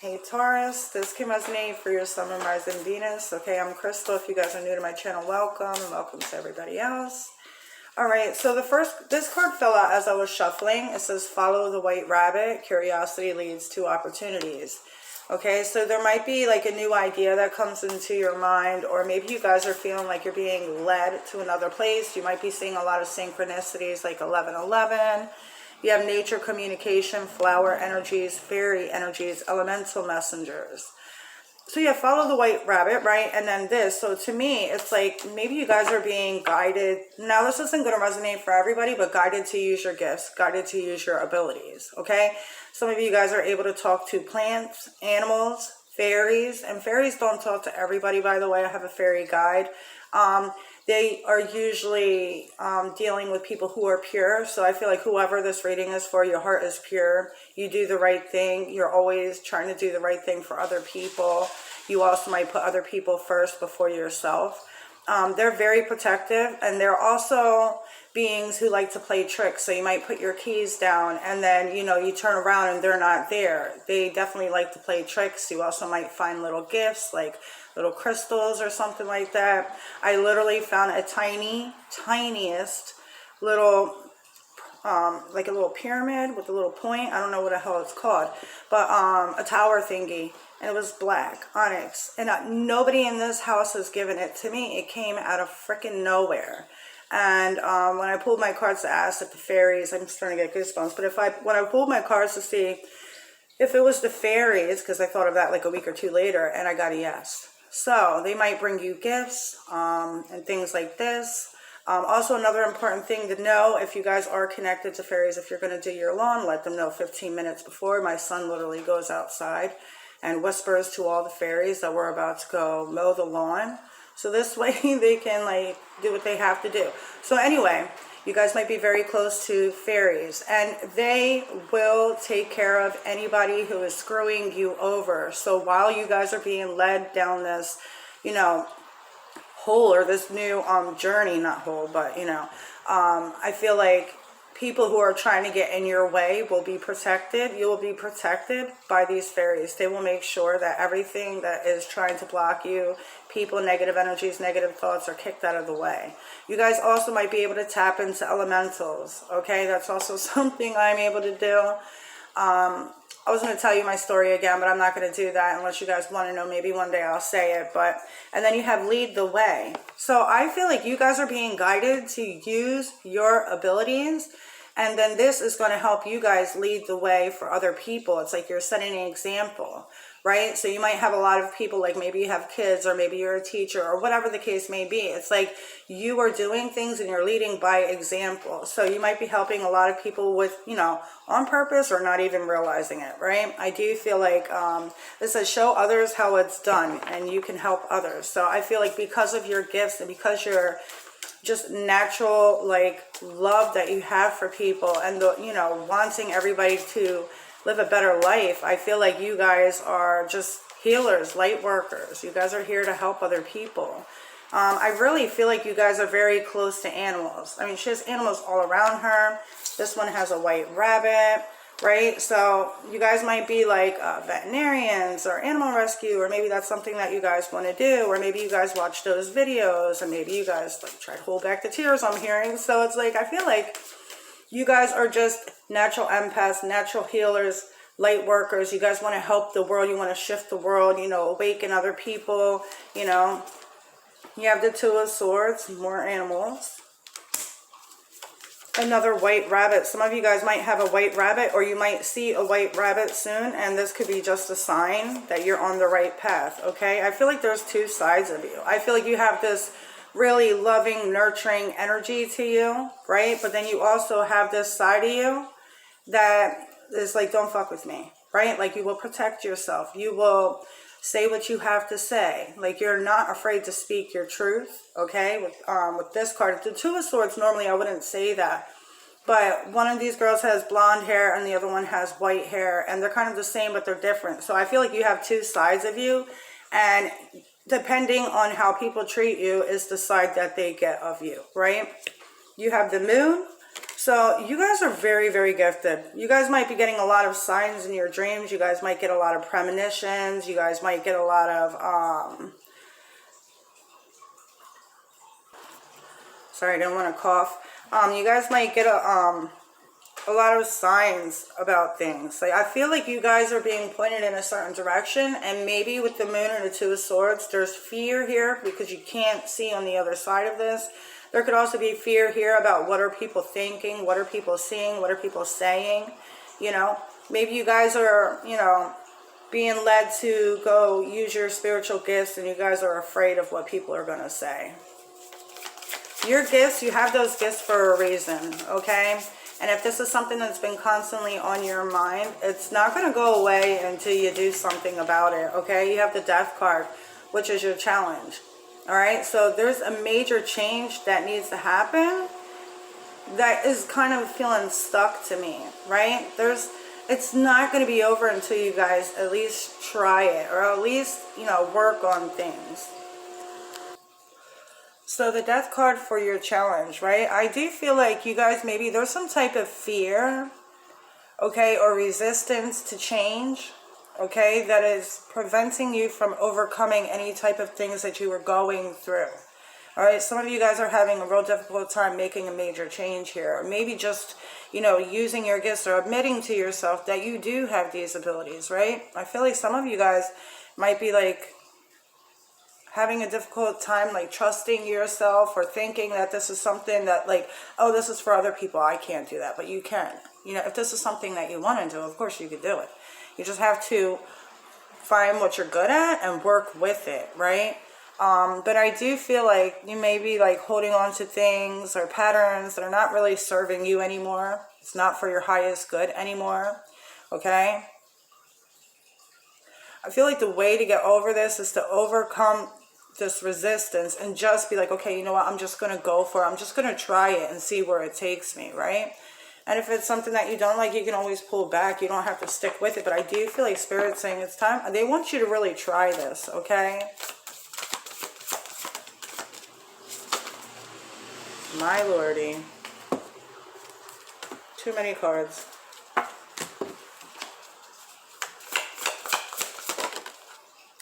Hey Taurus, this can resonate for your Sun, Moon, Mars, and Venus. Okay, I'm Crystal. If you guys are new to my channel, welcome, and welcome to everybody else. Alright, so this card fell out as I was shuffling. It says, follow the white rabbit. Curiosity leads to opportunities. Okay, so there might be like a new idea that comes into your mind, or maybe you guys are feeling like you're being led to another place. You might be seeing a lot of synchronicities like 1111. You have nature communication, flower energies, fairy energies, elemental messengers. So yeah, follow the white rabbit, right? And then this. So to me, it's like maybe you guys are being guided. Now, this isn't going to resonate for everybody, but guided to use your gifts, guided to use your abilities, okay? Some of you guys are able to talk to plants, animals, fairies. And fairies don't talk to everybody, by the way. I have a fairy guide. They are usually dealing with people who are pure. So I feel like whoever this reading is for, your heart is pure. You do the right thing. You're always trying to do the right thing for other people. You also might put other people first before yourself. They're very protective, and they're also beings who like to play tricks. So you might put your keys down and then, you know, you turn around and they're not there. They definitely like to play tricks. You also might find little gifts like little crystals or something like that. I literally found a tiniest little like a little pyramid with a little point. I don't know what the hell it's called, but a tower thingy, and it was black onyx, and nobody in this house has given it to me. It came out of freaking nowhere. And when I pulled my cards to ask if the fairies, I'm starting to get goosebumps, but when I pulled my cards to see if it was the fairies, because I thought of that like a week or two later, and I got a yes. So they might bring you gifts and things like this. Also, another important thing to know, if you guys are connected to fairies, if you're going to do your lawn, let them know 15 minutes before. My son literally goes outside and whispers to all the fairies that we're about to go mow the lawn. So this way they can like do what they have to do. So anyway, you guys might be very close to fairies, and they will take care of anybody who is screwing you over. So while you guys are being led down this, you know, hole, or this new journey, not hole, but you know, I feel like people who are trying to get in your way will be protected. You will be protected by these fairies. They will make sure that everything that is trying to block you, people, negative energies, negative thoughts, are kicked out of the way. You guys also might be able to tap into elementals, okay? That's also something I'm able to do. I was going to tell you my story again, but I'm not going to do that unless you guys want to know. Maybe one day I'll say it. And then you have lead the way. So I feel like you guys are being guided to use your abilities. And then this is going to help you guys lead the way for other people. It's like you're setting an example, right? So you might have a lot of people, like maybe you have kids, or maybe you're a teacher, or whatever the case may be. It's like you are doing things and you're leading by example. So you might be helping a lot of people with, you know, on purpose or not even realizing it, right? I do feel like this says show others how it's done, and you can help others. So I feel like because of your gifts and because you're just natural like love that you have for people, and the, you know, wanting everybody to live a better life, I feel like you guys are just healers, light workers. You guys are here to help other people. I really feel like you guys are very close to animals. I mean, she has animals all around her. This one has a white rabbit, right? So you guys might be like veterinarians or animal rescue, or maybe that's something that you guys want to do, or maybe you guys watch those videos, and maybe you guys like try to hold back the tears I'm hearing. So it's like I feel like you guys are just natural empaths, natural healers, light workers. You guys want to help the world. You want to shift the world, you know, awaken other people, you know. You have the Two of Swords, more animals. Another white rabbit. Some of you guys might have a white rabbit, or you might see a white rabbit soon, and this could be just a sign that you're on the right path, okay? I feel like there's two sides of you. I feel like you have this really loving, nurturing energy to you, right? But then you also have this side of you that is like, don't fuck with me, right? Like you will protect yourself. You will say what you have to say. Like you're not afraid to speak your truth, okay? With this card, the Two of Swords, normally I wouldn't say that. But one of these girls has blonde hair and the other one has white hair, and they're kind of the same, but they're different. So I feel like you have two sides of you, and depending on how people treat you is the side that they get of you, right? You have the Moon, So you guys are very, very gifted. You guys might be getting a lot of signs in your dreams. You guys might get a lot of premonitions. You guys might get a lot of, sorry, I didn't want to cough. You guys might get a lot of signs about things. Like, I feel like you guys are being pointed in a certain direction, and maybe with the moon and the two of swords, there's fear here because you can't see on the other side of this. There could also be fear here about what are people thinking, what are people seeing, what are people saying, you know. Maybe you guys are, you know, being led to go use your spiritual gifts, and you guys are afraid of what people are going to say. Your gifts, you have those gifts for a reason, okay? And if this is something that's been constantly on your mind, it's not going to go away until you do something about it, okay? You have the Death card, which is your challenge. All right, so there's a major change that needs to happen that is kind of feeling stuck to me, right? It's not going to be over until you guys at least try it, or at least, you know, work on things. So the Death card for your challenge, right? I do feel like you guys, maybe there's some type of fear, okay, or resistance to change, okay, that is preventing you from overcoming any type of things that you were going through. All right, some of you guys are having a real difficult time making a major change here. Or maybe just, you know, using your gifts or admitting to yourself that you do have these abilities, right? I feel like some of you guys might be like having a difficult time like trusting yourself, or thinking that this is something that like, oh, this is for other people, I can't do that, but you can. You know, if this is something that you want to do, of course you could do it. You just have to find what you're good at and work with it, right? But I do feel like you may be like holding on to things or patterns that are not really serving you anymore. It's not for your highest good anymore, okay? I feel like the way to get over this is to overcome this resistance and just be like, okay, you know what, I'm just going to go for it. I'm just going to try it and see where it takes me, right? And if it's something that you don't like, you can always pull back. You don't have to stick with it. But I do feel like Spirit's saying it's time. They want you to really try this, okay? My lordy. Too many cards.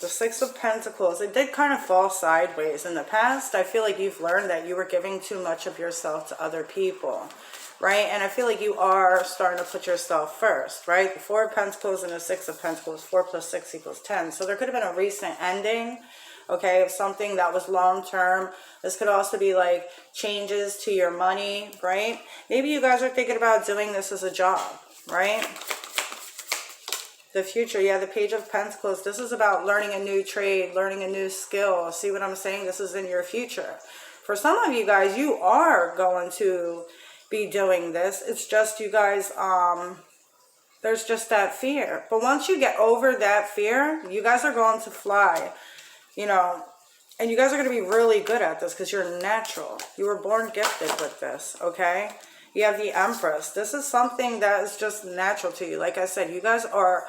The Six of Pentacles. It did kind of fall sideways. In the past, I feel like you've learned that you were giving too much of yourself to other people, right? And I feel like you are starting to put yourself first, right? The Four of Pentacles and the Six of Pentacles. 4 plus 6 equals 10. So there could have been a recent ending, okay, of something that was long-term. This could also be like changes to your money, right? Maybe you guys are thinking about doing this as a job, right? The future, yeah, the Page of Pentacles. This is about learning a new trade, learning a new skill. See what I'm saying? This is in your future. For some of you guys, you are going to be doing this. It's just you guys, there's just that fear. But once you get over that fear, you guys are going to fly, you know, and you guys are going to be really good at this because you're natural. You were born gifted with this, okay? You have the Empress. This is something that is just natural to you. Like I said, you guys are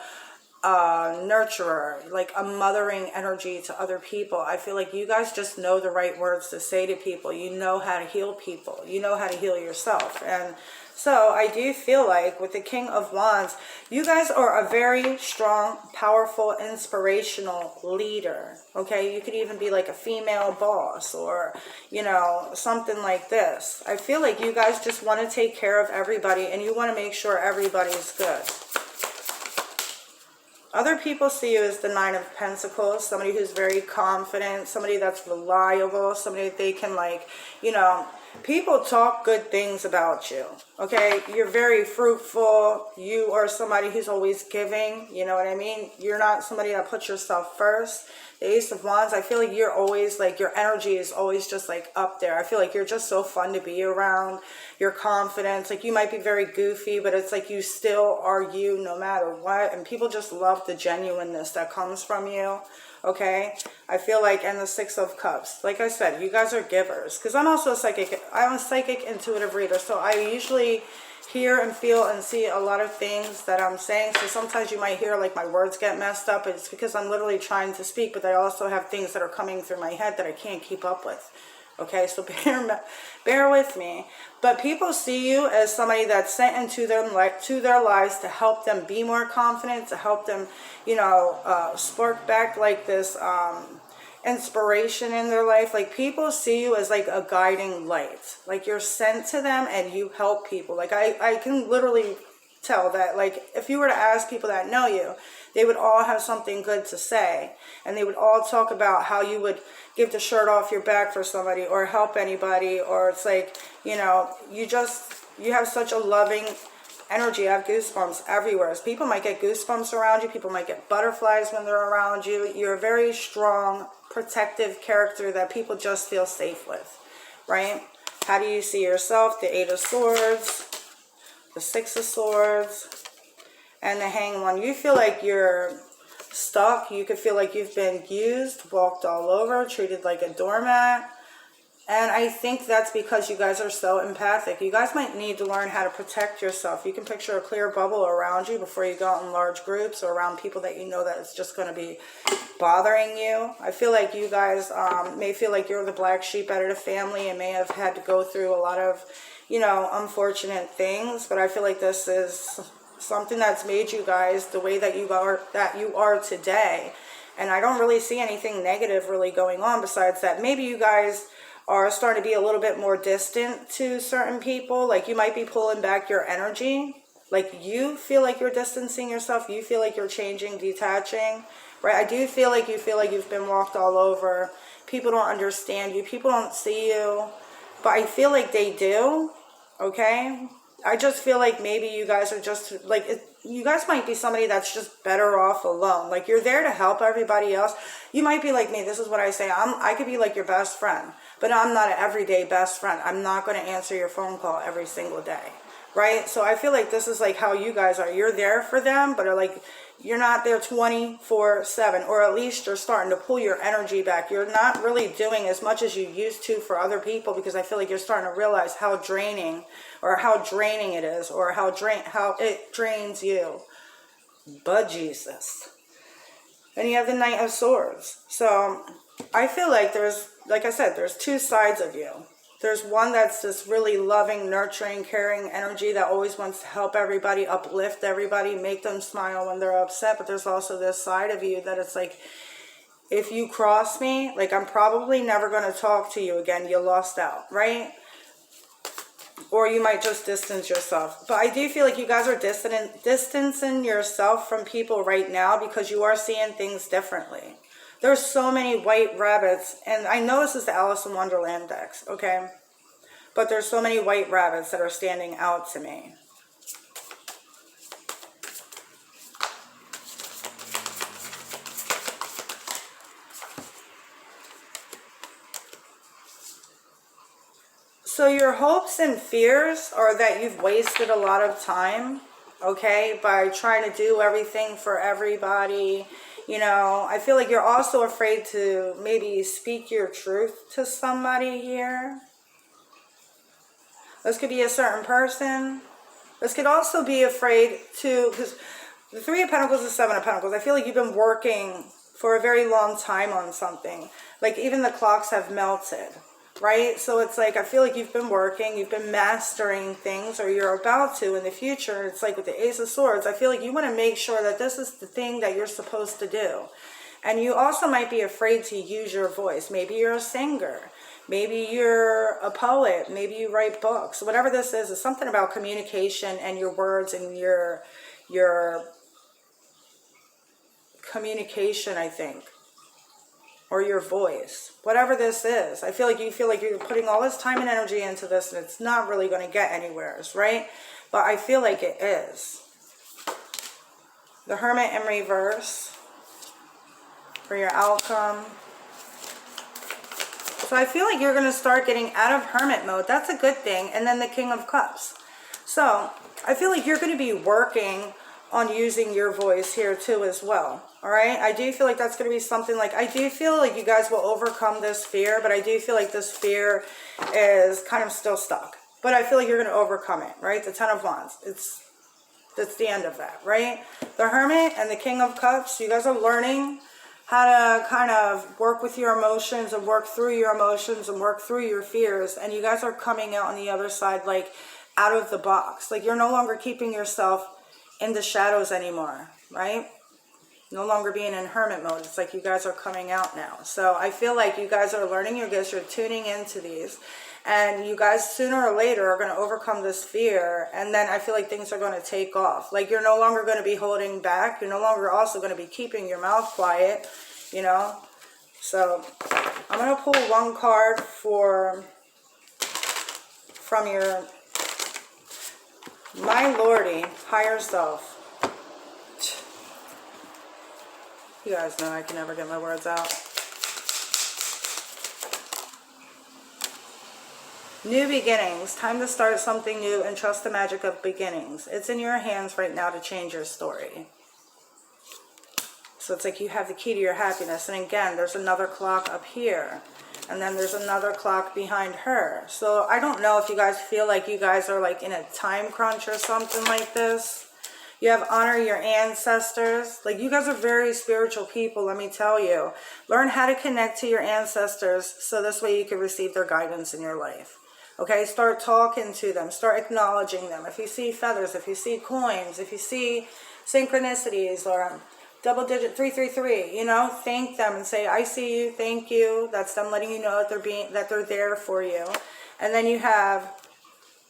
a nurturer, like a mothering energy to other people. I feel like you guys just know the right words to say to people. You know how to heal people. You know how to heal yourself. And so I do feel like with the King of Wands, you guys are a very strong, powerful, inspirational leader. Okay, you could even be like a female boss, or, you know, something like this. I feel like you guys just want to take care of everybody, and you want to make sure everybody's good. Other people see you as the Nine of Pentacles, somebody who's very confident, somebody that's reliable, somebody that they can, like, you know, people talk good things about you, okay? You're very fruitful. You are somebody who's always giving, you know what I mean? You're not somebody that puts yourself first. The Ace of Wands, I feel like you're always, like, your energy is always just, like, up there. I feel like you're just so fun to be around. Your confidence, like, you might be very goofy, but it's like you still are you no matter what. And people just love the genuineness that comes from you, okay? I feel like, and the Six of Cups, like I said, you guys are givers. Because I'm also a psychic. I'm a psychic intuitive reader, so I usually hear and feel and see a lot of things that I'm saying. So sometimes you might hear like my words get messed up. It's because I'm literally trying to speak, but I also have things that are coming through my head that I can't keep up with. Okay, so bear with me. But people see you as somebody that's sent into their lives to help them be more confident, to help them, you know, spark back like this inspiration in their life. Like, people see you as like a guiding light. Like, you're sent to them and you help people. Like, I can literally tell that, like, if you were to ask people that know you, they would all have something good to say, and they would all talk about how you would give the shirt off your back for somebody or help anybody, or it's like, you know, you have such a loving energy. I have goosebumps everywhere. People might get goosebumps around you. People might get butterflies when they're around you. You're a very strong, protective character that people just feel safe with, right? How do you see yourself? The Eight of Swords, the Six of Swords, and the Hanged One. You feel like you're stuck. You could feel like you've been used, walked all over, treated like a doormat. And I think that's because you guys are so empathic. You guys might need to learn how to protect yourself. You can picture a clear bubble around you before you go out in large groups or around people that you know that it's just going to be bothering you. I feel like you guys may feel like you're the black sheep out of the family and may have had to go through a lot of, you know, unfortunate things. But I feel like this is something that's made you guys the way that you are today. And I don't really see anything negative really going on besides that. Maybe you guys are starting to be a little bit more distant to certain people. Like, you might be pulling back your energy. Like, you feel like you're distancing yourself. You feel like you're changing, detaching, right? I do feel like you feel like you've been walked all over. People don't understand you. People don't see you. But I feel like they do, okay? I just feel like maybe you guys are just, like, you guys might be somebody that's just better off alone. Like, you're there to help everybody else. You might be like me. This is what I say. I could be like your best friend, but I'm not an everyday best friend. I'm not going to answer your phone call every single day, right? So I feel like this is like how you guys are. You're there for them, but are like, you're not there 24/7, or at least you're starting to pull your energy back. You're not really doing as much as you used to for other people, because I feel like you're starting to realize how draining it is, or how it drains you. But Jesus. And you have the Knight of Swords. So I feel like there's, like I said, there's two sides of you. There's one that's this really loving, nurturing, caring energy that always wants to help everybody, uplift everybody, make them smile when they're upset. But there's also this side of you that it's like, if you cross me, like, I'm probably never going to talk to you again. You lost out, right? Or you might just distance yourself. But I do feel like you guys are distancing yourself from people right now because you are seeing things differently. There's so many white rabbits, and I know this is the Alice in Wonderland decks, okay? But there's so many white rabbits that are standing out to me. So your hopes and fears are that you've wasted a lot of time, okay, by trying to do everything for everybody. You know, I feel like you're also afraid to maybe speak your truth to somebody here. This could be a certain person. This could also be afraid to, because the Three of Pentacles is Seven of Pentacles. I feel like you've been working for a very long time on something. Like, even the clocks have melted, right? So it's like, I feel like you've been working, you've been mastering things, or you're about to in the future. It's like with the Ace of Swords, I feel like you want to make sure that this is the thing that you're supposed to do. And you also might be afraid to use your voice. Maybe you're a singer. Maybe you're a poet. Maybe you write books. Whatever this is something about communication and your words and your communication, I think. Or your voice, whatever this is. I feel like you feel like you're putting all this time and energy into this and it's not really going to get anywhere, right? But I feel like it is. The Hermit in reverse for your outcome. So I feel like you're going to start getting out of hermit mode. That's a good thing. And then the King of Cups. So I feel like you're going to be working on using your voice here too as well. All right, I do feel like that's going to be something like, I do feel like you guys will overcome this fear, but I do feel like this fear is kind of still stuck. But I feel like you're going to overcome it, right? The Ten of Wands, that's the end of that, right? The Hermit and the King of Cups, you guys are learning how to kind of work with your emotions and work through your emotions and work through your fears. And you guys are coming out on the other side, like out of the box. Like you're no longer keeping yourself in the shadows anymore, right? No longer being in hermit mode. It's like you guys are coming out now. So I feel like you guys are learning, you guys are tuning into these. And you guys sooner or later are going to overcome this fear. And then I feel like things are going to take off. Like you're no longer going to be holding back. You're no longer also going to be keeping your mouth quiet, you know. So I'm going to pull one card from your, my Lordy, higher self. You guys know I can never get my words out. New beginnings. Time to start something new and trust the magic of beginnings. It's in your hands right now to change your story. So it's like you have the key to your happiness. And again, there's another clock up here. And then there's another clock behind her. So I don't know if you guys feel like you guys are like in a time crunch or something like this. You have honor your ancestors. Like you guys are very spiritual people, let me tell you. Learn how to connect to your ancestors so this way you can receive their guidance in your life. Okay, start talking to them. Start acknowledging them. If you see feathers, if you see coins, if you see synchronicities or double digit 333, you know, thank them and say, I see you, thank you. That's them letting you know that they're there for you. And then you have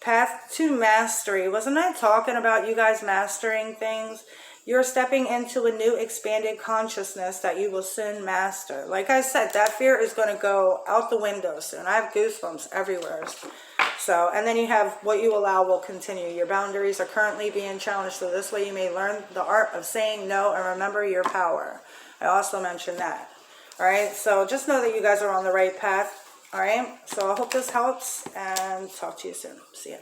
path to mastery. Wasn't I talking about you guys mastering things? You're stepping into a new expanded consciousness that you will soon master. Like I said, that fear is going to go out the window soon. I have goosebumps everywhere. So, and then you have what you allow will continue. Your boundaries are currently being challenged. So this way you may learn the art of saying no and remember your power. I also mentioned that. All right. So just know that you guys are on the right path. All right. So I hope this helps and talk to you soon. See ya.